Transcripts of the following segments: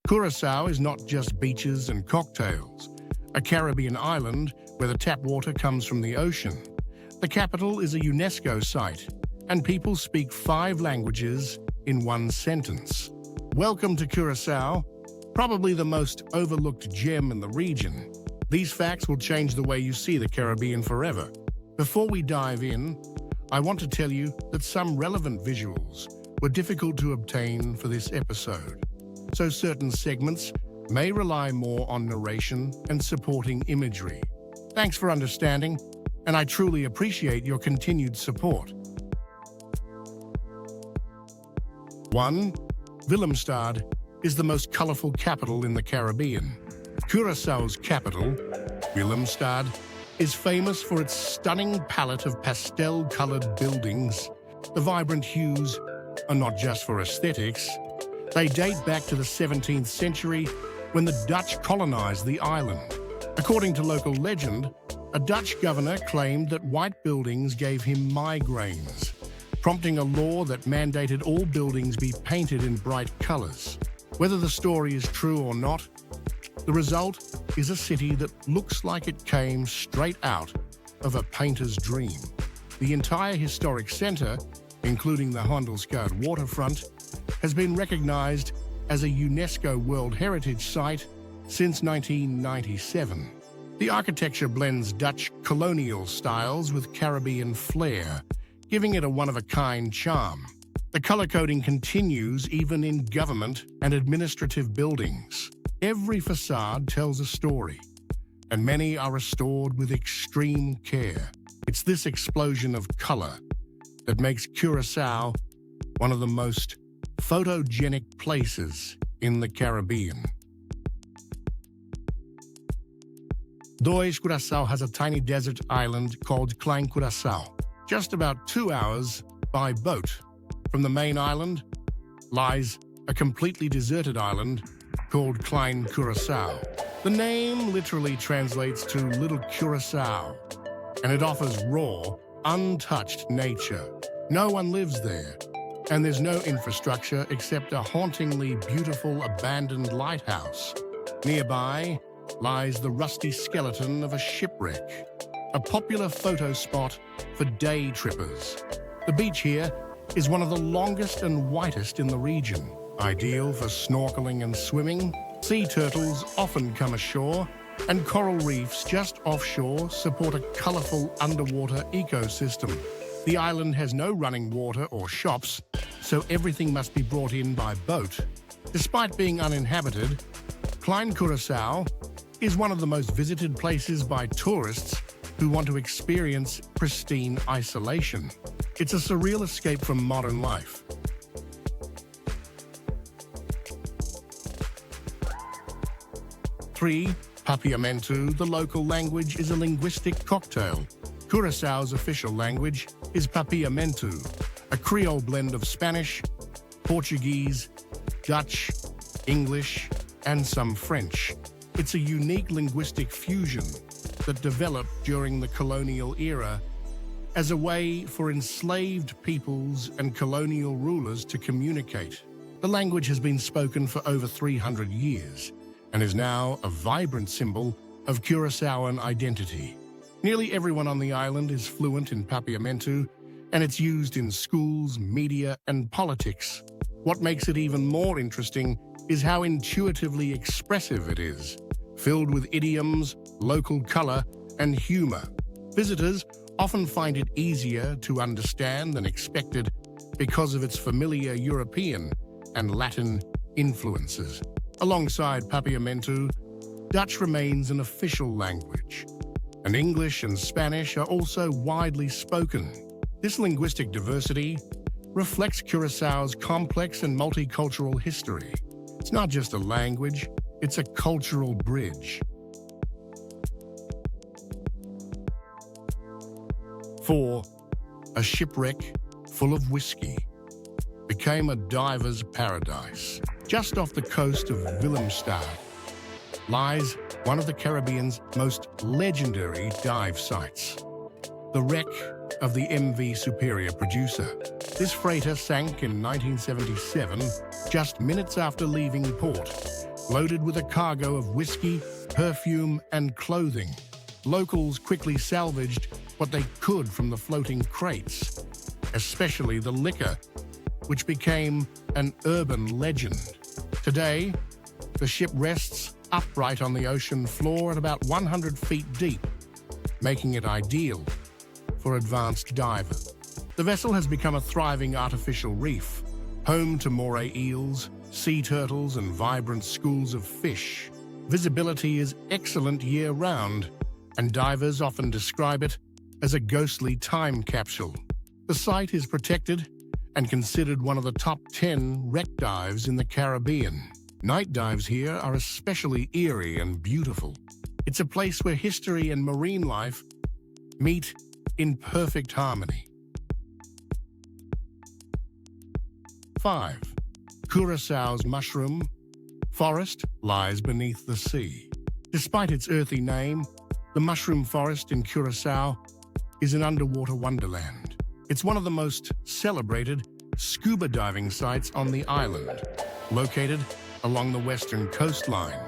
Curaçao is not just beaches and cocktails, a Caribbean island where the tap water comes from the ocean. The capital is a UNESCO site, and people speak 5 languages in one sentence. Welcome to Curaçao, probably the most overlooked gem in the region. These facts will change the way you see the Caribbean forever. Before we dive in, I want to tell you that some relevant visuals were difficult to obtain for this episode, so certain segments may rely more on narration and supporting imagery. Thanks for understanding, and I truly appreciate your continued support. 1. Willemstad is the most colorful capital in the Caribbean. Curaçao's capital, Willemstad, is famous for its stunning palette of pastel-colored buildings. The vibrant hues are not just for aesthetics. They date back to the 17th century when the Dutch colonized the island. According to local legend, a Dutch governor claimed that white buildings gave him migraines, prompting a law that mandated all buildings be painted in bright colors. Whether the story is true or not, the result is a city that looks like it came straight out of a painter's dream. The entire historic center, including the Wonderland waterfront, has been recognized as a UNESCO World Heritage Site since 1997. The architecture blends Dutch colonial styles with Caribbean flair, giving it a one-of-a-kind charm. The color coding continues even in government and administrative buildings. Every facade tells a story, and many are restored with extreme care. It's this explosion of color that makes Curaçao one of the most photogenic places in the Caribbean. 2. Curaçao has a tiny desert island called Klein, just about 2 hours by boat. From the main island lies a completely deserted island called Klein Curaçao. The name literally translates to Little Curaçao, and it offers raw, untouched nature. No one lives there, and there's no infrastructure except a hauntingly beautiful abandoned lighthouse. Nearby lies the rusty skeleton of a shipwreck, a popular photo spot for day trippers. The beach here is one of the longest and whitest in the region, ideal for snorkeling and swimming. Sea turtles often come ashore, and coral reefs just offshore support a colorful underwater ecosystem. The island has no running water or shops, so everything must be brought in by boat. Despite being uninhabited, Klein Curaçao is one of the most visited places by tourists who want to experience pristine isolation. It's a surreal escape from modern life. 3. Papiamentu, the local language, is a linguistic cocktail. Curaçao's official language is Papiamentu, a Creole blend of Spanish, Portuguese, Dutch, English, and some French. It's a unique linguistic fusion that developed during the colonial era as a way for enslaved peoples and colonial rulers to communicate. The language has been spoken for over 300 years and is now a vibrant symbol of Curaçaoan identity. Nearly everyone on the island is fluent in Papiamentu, and it's used in schools, media, and politics. What makes it even more interesting is how intuitively expressive it is, filled with idioms, local color, and humor. Visitors often find it easier to understand than expected because of its familiar European and Latin influences. Alongside Papiamentu, Dutch remains an official language, and English and Spanish are also widely spoken. This linguistic diversity reflects Curaçao's complex and multicultural history. It's not just a language, it's a cultural bridge. 4. A shipwreck full of whiskey became a diver's paradise. Just off the coast of Willemstad lies one of the Caribbean's most legendary dive sites, the wreck of the MV Superior Producer. This freighter sank in 1977, just minutes after leaving port, loaded with a cargo of whiskey, perfume, and clothing. Locals quickly salvaged what they could from the floating crates, especially the liquor, which became an urban legend. Today, the ship rests upright on the ocean floor at about 100 feet deep, making it ideal for advanced divers. The vessel has become a thriving artificial reef, home to moray eels, sea turtles, and vibrant schools of fish. Visibility is excellent year-round, and divers often describe it as a ghostly time capsule. The site is protected and considered one of the top 10 wreck dives in the Caribbean. Night dives here are especially eerie and beautiful. It's a place where history and marine life meet in perfect harmony. 5. Curaçao's mushroom forest lies beneath the sea. Despite its earthy name, the mushroom forest in Curaçao is an underwater wonderland. It's one of the most celebrated scuba diving sites on the island, located along the western coastline.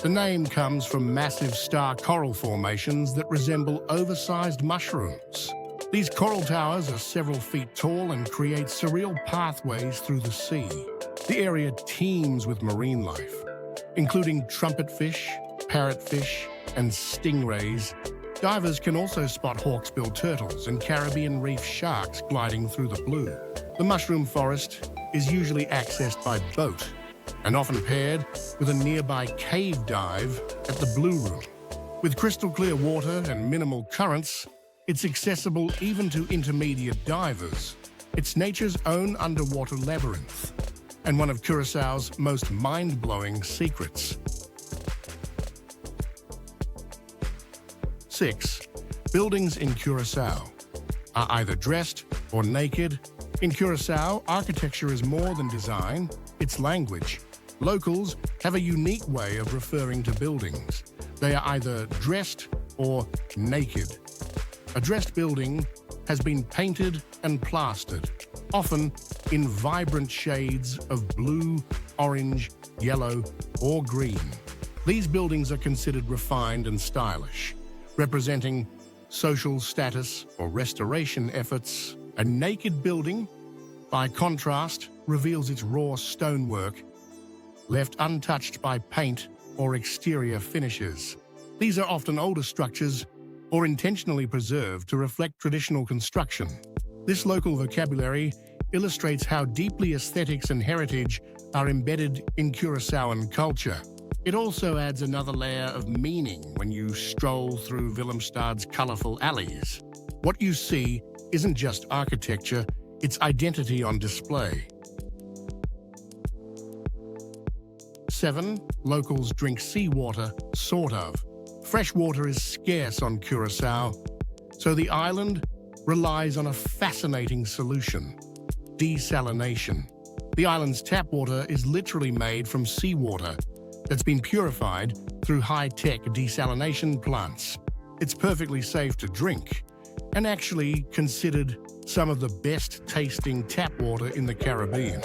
The name comes from massive star coral formations that resemble oversized mushrooms. These coral towers are several feet tall and create surreal pathways through the sea. The area teems with marine life, including trumpetfish, parrotfish, and stingrays. Divers can also spot hawksbill turtles and Caribbean reef sharks gliding through the blue. The mushroom forest is usually accessed by boat and often paired with a nearby cave dive at the Blue Room. With crystal clear water and minimal currents, it's accessible even to intermediate divers. It's nature's own underwater labyrinth and one of Curaçao's most mind-blowing secrets. 6. Buildings in Curaçao are either dressed or naked. In Curaçao, architecture is more than design, it's language. Locals have a unique way of referring to buildings. They are either dressed or naked. A dressed building has been painted and plastered, often in vibrant shades of blue, orange, yellow, or green. These buildings are considered refined and stylish, representing social status or restoration efforts. A naked building, by contrast, reveals its raw stonework, left untouched by paint or exterior finishes. These are often older structures or intentionally preserved to reflect traditional construction. This local vocabulary illustrates how deeply aesthetics and heritage are embedded in Curaçaoan culture. It also adds another layer of meaning when you stroll through Willemstad's colorful alleys. What you see isn't just architecture, it's identity on display. 7. Locals drink seawater, sort of. Fresh water is scarce on Curaçao, so the island relies on a fascinating solution: desalination. The island's tap water is literally made from seawater that's been purified through high-tech desalination plants. It's perfectly safe to drink, and actually considered some of the best-tasting tap water in the Caribbean.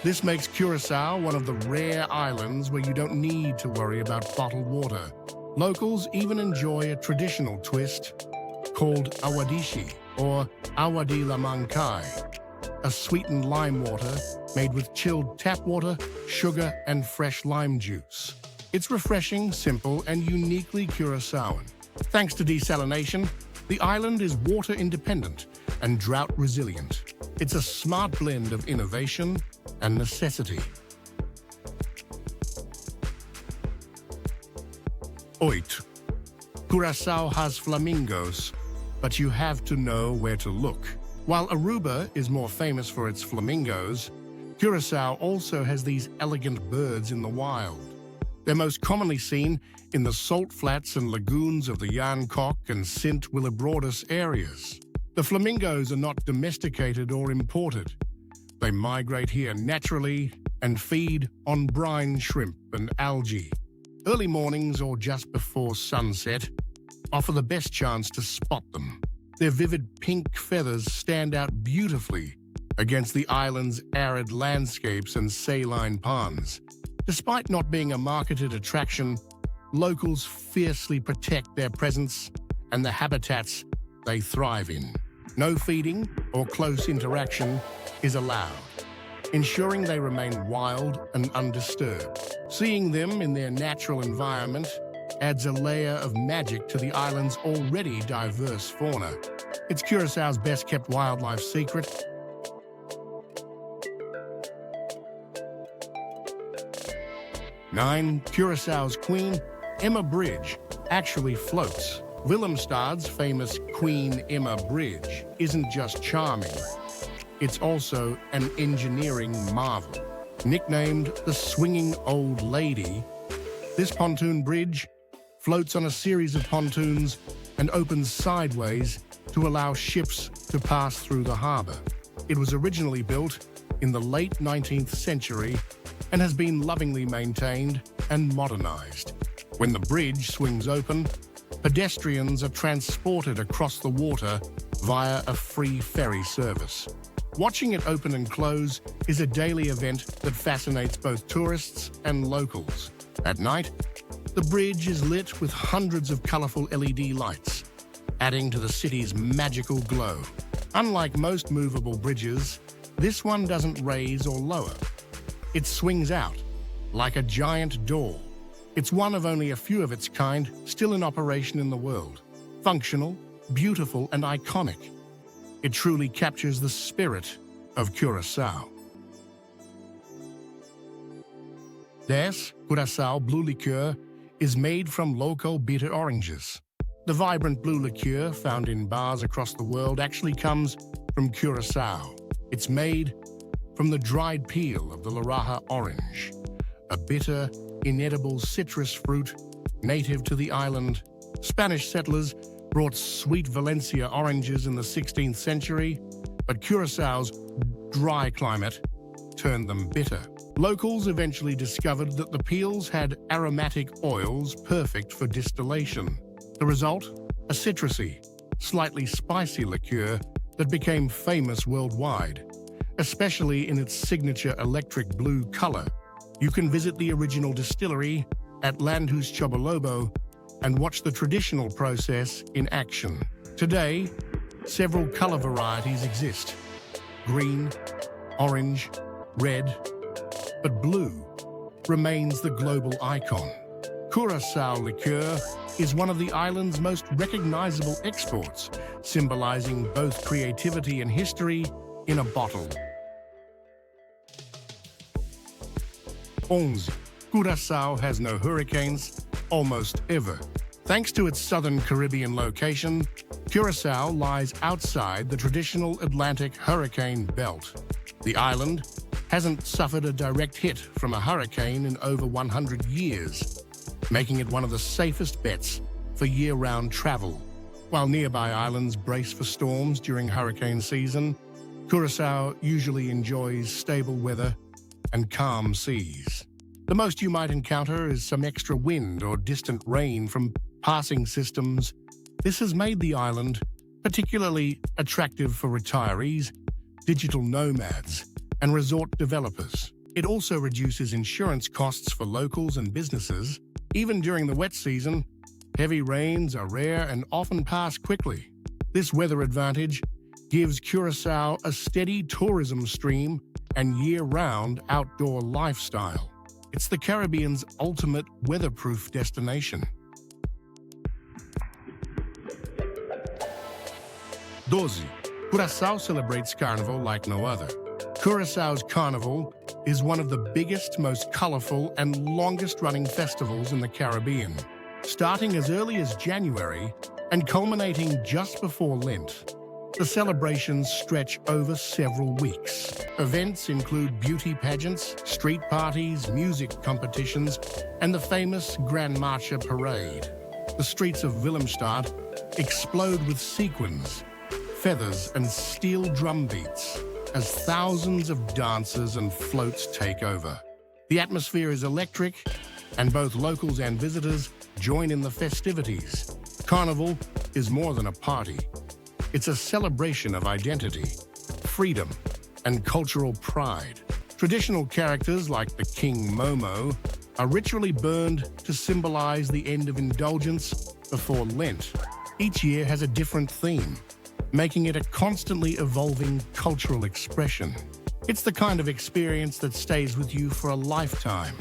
This makes Curaçao one of the rare islands where you don't need to worry about bottled water. Locals even enjoy a traditional twist called awadishi, or agua de la mancay, a sweetened lime water made with chilled tap water, sugar, and fresh lime juice. It's refreshing, simple, and uniquely Curaçaoan. Thanks to desalination, the island is water independent and drought resilient. It's a smart blend of innovation and necessity. 8. Curaçao has flamingos, but you have to know where to look. While Aruba is more famous for its flamingos, Curaçao also has these elegant birds in the wild. They're most commonly seen in the salt flats and lagoons of the Yancock and Sint Willibrodus areas. The flamingos are not domesticated or imported. They migrate here naturally and feed on brine shrimp and algae. Early mornings or just before sunset offer the best chance to spot them. Their vivid pink feathers stand out beautifully against the island's arid landscapes and saline ponds. Despite not being a marketed attraction, locals fiercely protect their presence and the habitats they thrive in. No feeding or close interaction is allowed, ensuring they remain wild and undisturbed. Seeing them in their natural environment adds a layer of magic to the island's already diverse fauna. It's Curaçao's best-kept wildlife secret. Nine, Curaçao's Queen Emma Bridge actually floats. Willemstad's famous Queen Emma Bridge isn't just charming, it's also an engineering marvel. Nicknamed the Swinging Old Lady, this pontoon bridge floats on a series of pontoons and opens sideways to allow ships to pass through the harbor. It was originally built in the late 19th century and has been lovingly maintained and modernized. When the bridge swings open, pedestrians are transported across the water via a free ferry service. Watching it open and close is a daily event that fascinates both tourists and locals. At night, the bridge is lit with hundreds of colorful LED lights, adding to the city's magical glow. Unlike most movable bridges, this one doesn't raise or lower. It swings out like a giant door. It's one of only a few of its kind still in operation in the world. Functional, beautiful, and iconic. It truly captures the spirit of Curaçao. 10. Curaçao Blue Liqueur is made from local bitter oranges. The vibrant blue liqueur found in bars across the world actually comes from Curaçao. It's made from the dried peel of the Laraja orange, a bitter, inedible citrus fruit native to the island. Spanish settlers brought sweet Valencia oranges in the 16th century, but Curaçao's dry climate turned them bitter. Locals eventually discovered that the peels had aromatic oils perfect for distillation. The result? A citrusy, slightly spicy liqueur that became famous worldwide, especially in its signature electric blue color. You can visit the original distillery at Landhus Chobolobo and watch the traditional process in action. Today, several color varieties exist: green, orange, red, but blue remains the global icon. Curaçao liqueur is one of the island's most recognizable exports, symbolizing both creativity and history in a bottle. 11. Curaçao has no hurricanes almost ever. Thanks to its southern Caribbean location, Curaçao lies outside the traditional Atlantic hurricane belt. The island hasn't suffered a direct hit from a hurricane in over 100 years, making it one of the safest bets for year-round travel. While nearby islands brace for storms during hurricane season, Curaçao usually enjoys stable weather and calm seas. The most you might encounter is some extra wind or distant rain from passing systems. This has made the island particularly attractive for retirees, digital nomads, and resort developers. It also reduces insurance costs for locals and businesses. Even during the wet season, heavy rains are rare and often pass quickly. This weather advantage gives Curaçao a steady tourism stream and year-round outdoor lifestyle. It's the Caribbean's ultimate weatherproof destination. 12. Curaçao celebrates Carnival like no other. Curaçao's Carnival is one of the biggest, most colorful, and longest-running festivals in the Caribbean, starting as early as January and culminating just before Lent. The celebrations stretch over several weeks. Events include beauty pageants, street parties, music competitions, and the famous Grand Marcha parade. The streets of Willemstad explode with sequins, feathers, and steel drum beats as thousands of dancers and floats take over. The atmosphere is electric, and both locals and visitors join in the festivities. Carnival is more than a party. It's a celebration of identity, freedom, and cultural pride. Traditional characters like the King Momo are ritually burned to symbolize the end of indulgence before Lent. Each year has a different theme, making it a constantly evolving cultural expression. It's the kind of experience that stays with you for a lifetime.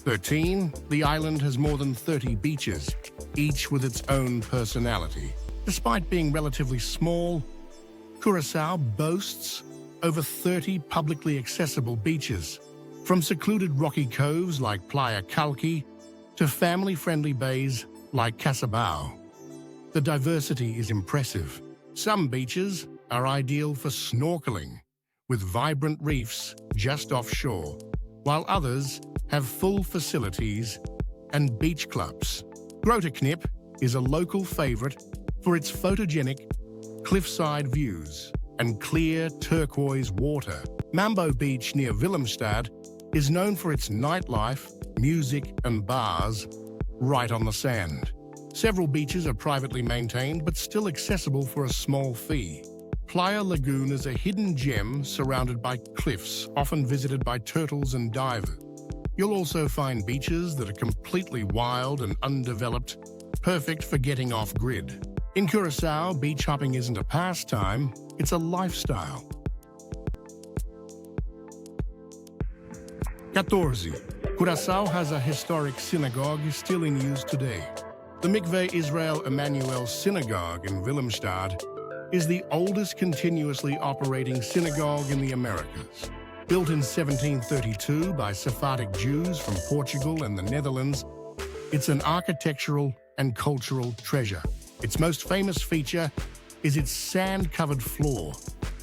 The island has more than 30 beaches, each with its own personality. Despite being relatively small, Curaçao boasts over 30 publicly accessible beaches, from secluded rocky coves like Playa Calqui to family-friendly bays like Casabao. The diversity is impressive. Some beaches are ideal for snorkeling, with vibrant reefs just offshore, while others have full facilities and beach clubs. Grooteknip is a local favorite for its photogenic cliffside views and clear turquoise water. Mambo Beach near Willemstad is known for its nightlife, music and bars right on the sand. Several beaches are privately maintained but still accessible for a small fee. Playa Lagoon is a hidden gem surrounded by cliffs, often visited by turtles and divers. You'll also find beaches that are completely wild and undeveloped, perfect for getting off-grid. In Curaçao, beach hopping isn't a pastime, it's a lifestyle. 14. Curaçao has a historic synagogue still in use today. The Mikveh Israel Emmanuel Synagogue in Willemstad is the oldest continuously operating synagogue in the Americas. Built in 1732 by Sephardic Jews from Portugal and the Netherlands, it's an architectural and cultural treasure. Its most famous feature is its sand-covered floor,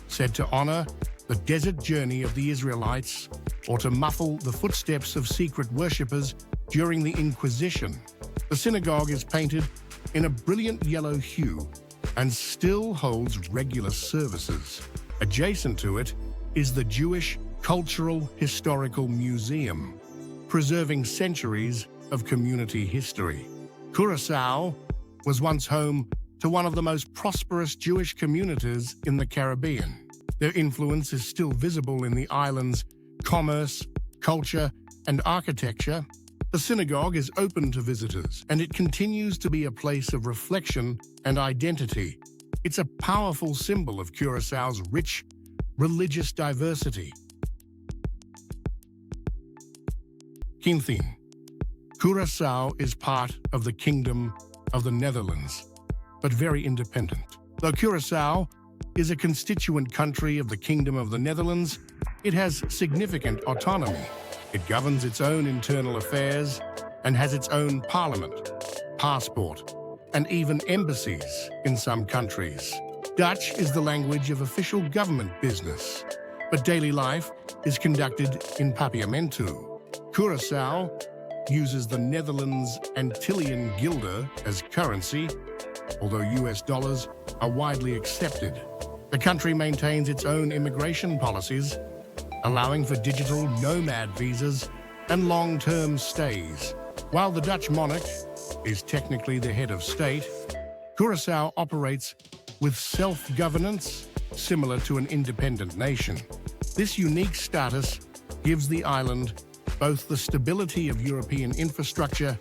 said to honor the desert journey of the Israelites or to muffle the footsteps of secret worshippers during the Inquisition. The synagogue is painted in a brilliant yellow hue and still holds regular services. Adjacent to it is the Jewish Cultural Historical Museum, preserving centuries of community history. Curaçao was once home to one of the most prosperous Jewish communities in the Caribbean. Their influence is still visible in the island's commerce, culture, and architecture. The synagogue is open to visitors, and it continues to be a place of reflection and identity. It's a powerful symbol of Curaçao's rich religious diversity. 15. Curaçao is part of the Kingdom of the Netherlands, but very independent. Though Curaçao is a constituent country of the Kingdom of the Netherlands, it has significant autonomy. It governs its own internal affairs and has its own parliament, passport, and even embassies in some countries. Dutch is the language of official government business, but daily life is conducted in Papiamentu. Curaçao uses the Netherlands Antillean guilder as currency, although US dollars are widely accepted. The country maintains its own immigration policies, allowing for digital nomad visas and long-term stays. While the Dutch monarch is technically the head of state, Curaçao operates with self-governance similar to an independent nation. This unique status gives the island both the stability of European infrastructure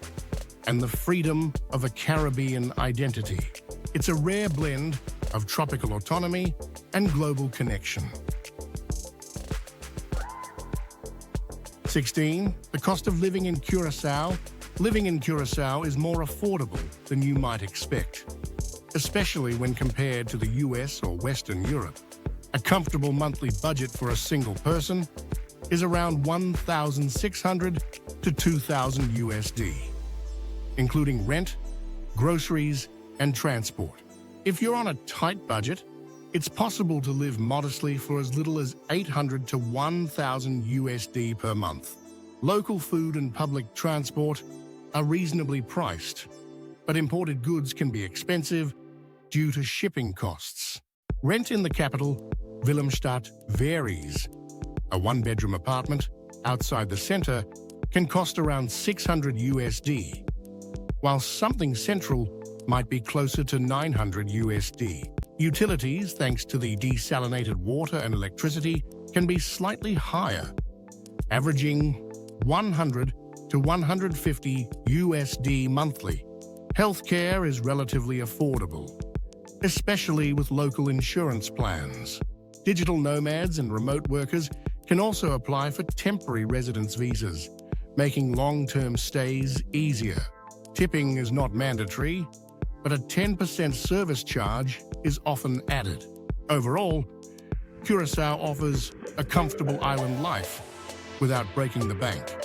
and the freedom of a Caribbean identity. It's a rare blend of tropical autonomy and global connection. 16. The cost of living in Curaçao. Living in Curaçao is more affordable than you might expect, especially when compared to the US or Western Europe. A comfortable monthly budget for a single person is around $1,600 to $2,000 USD, including rent, groceries, and transport. If you're on a tight budget, it's possible to live modestly for as little as $800 to $1,000 USD per month. Local food and public transport are reasonably priced, but imported goods can be expensive due to shipping costs. Rent in the capital, Willemstad, varies. A one-bedroom apartment outside the center can cost around $600 USD, while something central might be closer to $900 USD. Utilities, thanks to the desalinated water and electricity, can be slightly higher, averaging 100 to 150 USD monthly. Healthcare is relatively affordable, especially with local insurance plans. Digital nomads and remote workers can also apply for temporary residence visas, making long-term stays easier. Tipping is not mandatory, but a 10% service charge is often added. Overall, Curaçao offers a comfortable island life without breaking the bank,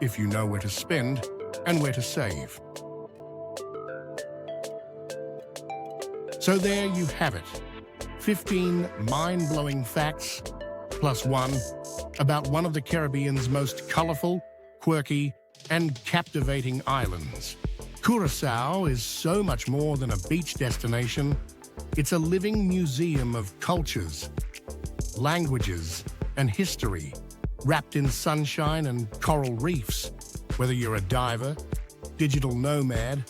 if you know where to spend and where to save. So there you have it, 15 mind-blowing facts, plus one, about one of the Caribbean's most colorful, quirky, and captivating islands. Curaçao is so much more than a beach destination. It's a living museum of cultures, languages, and history, wrapped in sunshine and coral reefs. Whether you're a diver, digital nomad,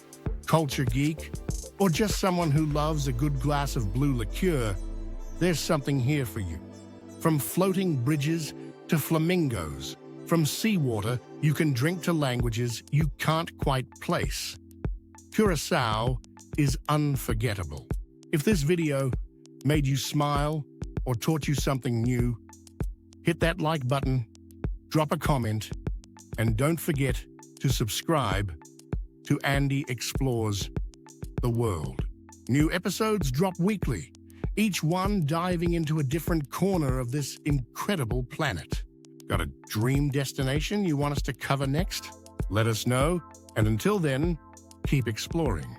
culture geek, or just someone who loves a good glass of blue liqueur, there's something here for you. From floating bridges to flamingos, from seawater you can drink to languages you can't quite place. Curaçao is unforgettable. If this video made you smile or taught you something new, hit that like button, drop a comment, and don't forget to subscribe to Andy Explores the World. New episodes drop weekly, each one diving into a different corner of this incredible planet. Got a dream destination you want us to cover next? Let us know, and until then, keep exploring.